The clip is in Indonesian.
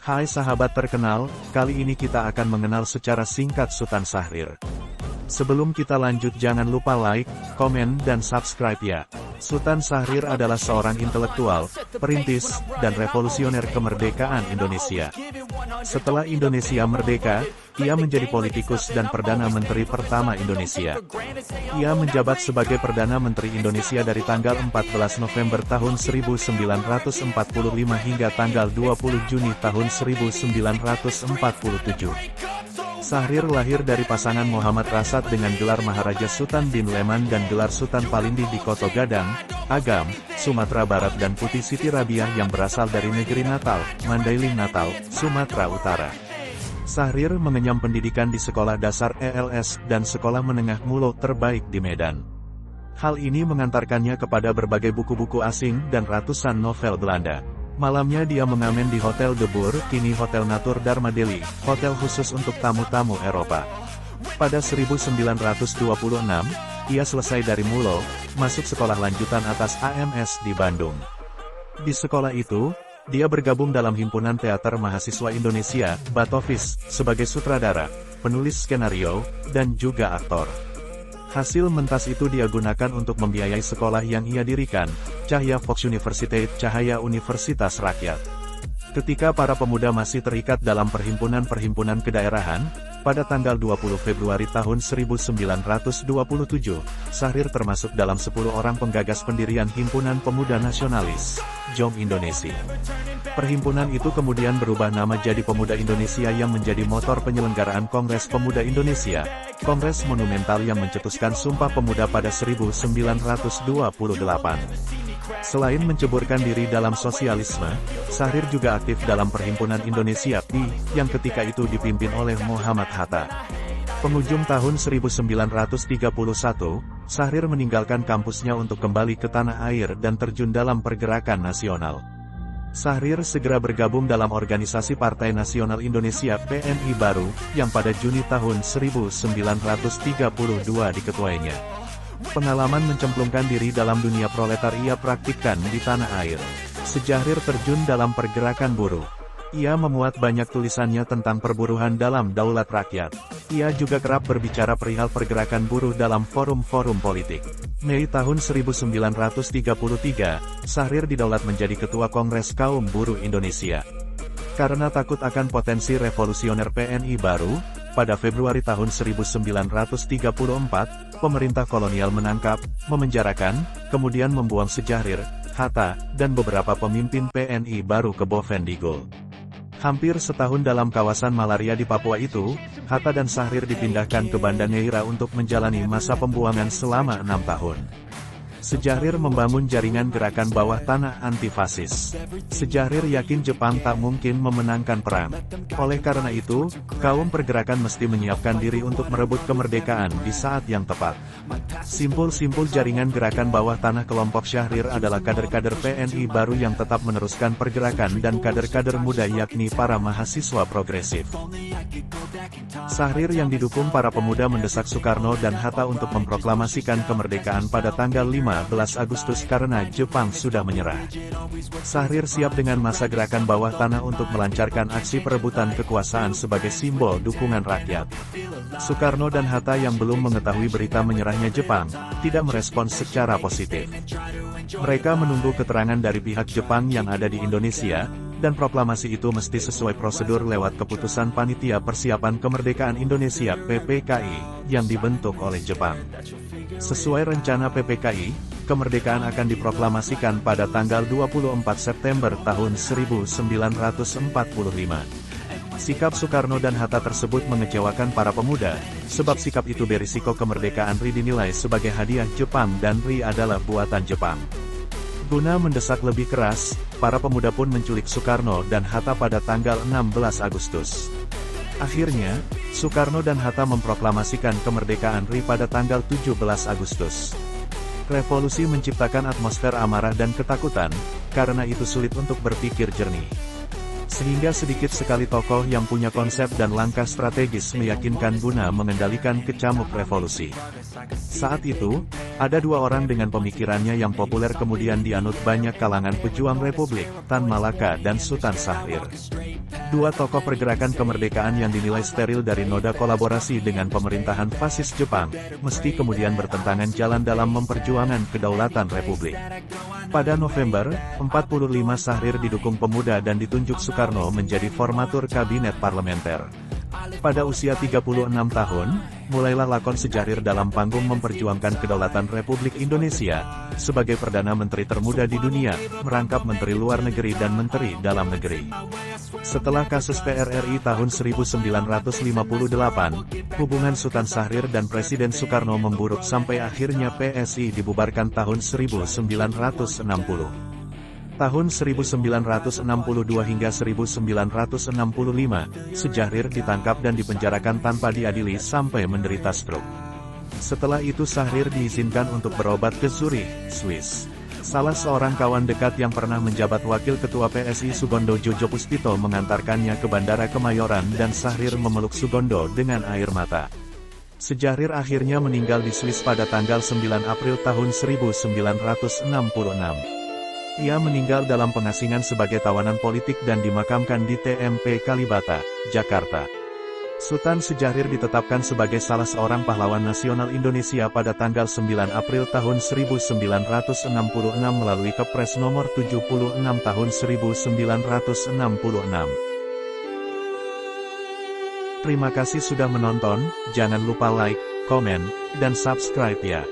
Hai sahabat terkenal, kali ini kita akan mengenal secara singkat Sultan Syahrir. Sebelum kita lanjut jangan lupa like, komen dan subscribe ya. Sultan Syahrir adalah seorang intelektual, perintis, dan revolusioner kemerdekaan Indonesia. Setelah Indonesia merdeka, ia menjadi politikus dan Perdana Menteri pertama Indonesia. Ia menjabat sebagai Perdana Menteri Indonesia dari tanggal 14 November tahun 1945 hingga tanggal 20 Juni tahun 1947. Syahrir lahir dari pasangan Muhammad Rasad dengan gelar Maharaja Sultan bin Leman dan gelar Sultan Palindi di Koto Gadang, Agam, Sumatera Barat dan Putih Siti Rabiah yang berasal dari negeri Natal, Mandailing Natal, Sumatera Utara. Syahrir mengenyam pendidikan di Sekolah Dasar ELS dan Sekolah Menengah Mulo terbaik di Medan. Hal ini mengantarkannya kepada berbagai buku-buku asing dan ratusan novel Belanda. Malamnya dia mengamen di Hotel De Boer, kini Hotel Natur Dharma Delhi, hotel khusus untuk tamu-tamu Eropa. Pada 1926, ia selesai dari Mulo, masuk sekolah lanjutan atas AMS di Bandung. Di sekolah itu, dia bergabung dalam Himpunan Teater Mahasiswa Indonesia, Batovis, sebagai sutradara, penulis skenario, dan juga aktor. Hasil mentas itu dia gunakan untuk membiayai sekolah yang ia dirikan, Cahaya Fox University, Cahaya Universitas Rakyat. Ketika para pemuda masih terikat dalam perhimpunan-perhimpunan kedaerahan, pada tanggal 20 Februari tahun 1927, Syahrir termasuk dalam 10 orang penggagas pendirian Himpunan Pemuda Nasionalis, JOM Indonesia. Perhimpunan itu kemudian berubah nama jadi Pemuda Indonesia yang menjadi motor penyelenggaraan Kongres Pemuda Indonesia, kongres monumental yang mencetuskan Sumpah Pemuda pada 1928. Selain menceburkan diri dalam sosialisme, Syahrir juga aktif dalam Perhimpunan Indonesia PI, yang ketika itu dipimpin oleh Muhammad Hatta. Penghujung tahun 1931, Syahrir meninggalkan kampusnya untuk kembali ke tanah air dan terjun dalam pergerakan nasional. Syahrir segera bergabung dalam organisasi Partai Nasional Indonesia PNI Baru, yang pada Juni tahun 1932 diketuainya. Pengalaman mencemplungkan diri dalam dunia proletar ia praktikkan di tanah air. Syahrir terjun dalam pergerakan buruh. Ia memuat banyak tulisannya tentang perburuhan dalam daulat rakyat. Ia juga kerap berbicara perihal pergerakan buruh dalam forum-forum politik. Mei tahun 1933, Syahrir didaulat menjadi Ketua Kongres Kaum Buruh Indonesia. Karena takut akan potensi revolusioner PNI Baru, pada Februari tahun 1934, pemerintah kolonial menangkap, memenjarakan, kemudian membuang Syahrir, Hatta, dan beberapa pemimpin PNI Baru ke Bovendigul. Hampir setahun dalam kawasan malaria di Papua itu, Hatta dan Syahrir dipindahkan ke Banda Neira untuk menjalani masa pembuangan selama 6 tahun. Syahrir membangun jaringan gerakan bawah tanah anti-fasis. Syahrir yakin Jepang tak mungkin memenangkan perang. Oleh karena itu, kaum pergerakan mesti menyiapkan diri untuk merebut kemerdekaan di saat yang tepat. Simpul-simpul jaringan gerakan bawah tanah kelompok Syahrir adalah kader-kader PNI Baru yang tetap meneruskan pergerakan dan kader-kader muda yakni para mahasiswa progresif. Syahrir yang didukung para pemuda mendesak Soekarno dan Hatta untuk memproklamasikan kemerdekaan pada tanggal 15 Agustus karena Jepang sudah menyerah. Syahrir siap dengan masa gerakan bawah tanah untuk melancarkan aksi perebutan kekuasaan sebagai simbol dukungan rakyat. Soekarno dan Hatta yang belum mengetahui berita menyerahnya Jepang, tidak merespons secara positif. Mereka menunggu keterangan dari pihak Jepang yang ada di Indonesia, dan proklamasi itu mesti sesuai prosedur lewat keputusan Panitia Persiapan Kemerdekaan Indonesia (PPKI) yang dibentuk oleh Jepang. Sesuai rencana PPKI, kemerdekaan akan diproklamasikan pada tanggal 24 September tahun 1945. Sikap Soekarno dan Hatta tersebut mengecewakan para pemuda, sebab sikap itu berisiko kemerdekaan RI dinilai sebagai hadiah Jepang dan RI adalah buatan Jepang. Guna mendesak lebih keras, para pemuda pun menculik Soekarno dan Hatta pada tanggal 16 Agustus. Akhirnya, Soekarno dan Hatta memproklamasikan kemerdekaan RI pada tanggal 17 Agustus. Revolusi menciptakan atmosfer amarah dan ketakutan, karena itu sulit untuk berpikir jernih. Sehingga sedikit sekali tokoh yang punya konsep dan langkah strategis meyakinkan guna mengendalikan kecamuk revolusi. Saat itu, ada dua orang dengan pemikirannya yang populer kemudian dianut banyak kalangan pejuang Republik, Tan Malaka dan Sultan Syahrir. Dua tokoh pergerakan kemerdekaan yang dinilai steril dari noda kolaborasi dengan pemerintahan fasis Jepang, meski kemudian bertentangan jalan dalam memperjuangkan kedaulatan Republik. Pada November 45 Syahrir didukung pemuda dan ditunjuk Soekarno menjadi formatur kabinet parlementer. Pada usia 36 tahun, mulailah lakon Syahrir dalam panggung memperjuangkan kedaulatan Republik Indonesia, sebagai Perdana Menteri termuda di dunia, merangkap Menteri Luar Negeri dan Menteri Dalam Negeri. Setelah kasus PRRI tahun 1958, hubungan Sultan Syahrir dan Presiden Soekarno memburuk sampai akhirnya PSI dibubarkan tahun 1960. Tahun 1962 hingga 1965, Syahrir ditangkap dan dipenjarakan tanpa diadili sampai menderita stroke. Setelah itu Syahrir diizinkan untuk berobat ke Zurich, Swiss. Salah seorang kawan dekat yang pernah menjabat Wakil Ketua PSI Sugondo Jojo Puspito mengantarkannya ke Bandara Kemayoran dan Syahrir memeluk Sugondo dengan air mata. Syahrir akhirnya meninggal di Swiss pada tanggal 9 April tahun 1966. Ia meninggal dalam pengasingan sebagai tawanan politik dan dimakamkan di TMP Kalibata, Jakarta. Sultan Syahrir ditetapkan sebagai salah seorang pahlawan nasional Indonesia pada tanggal 9 April tahun 1966 melalui Kepres nomor 76 tahun 1966. Terima kasih sudah menonton, jangan lupa like, komen, dan subscribe ya.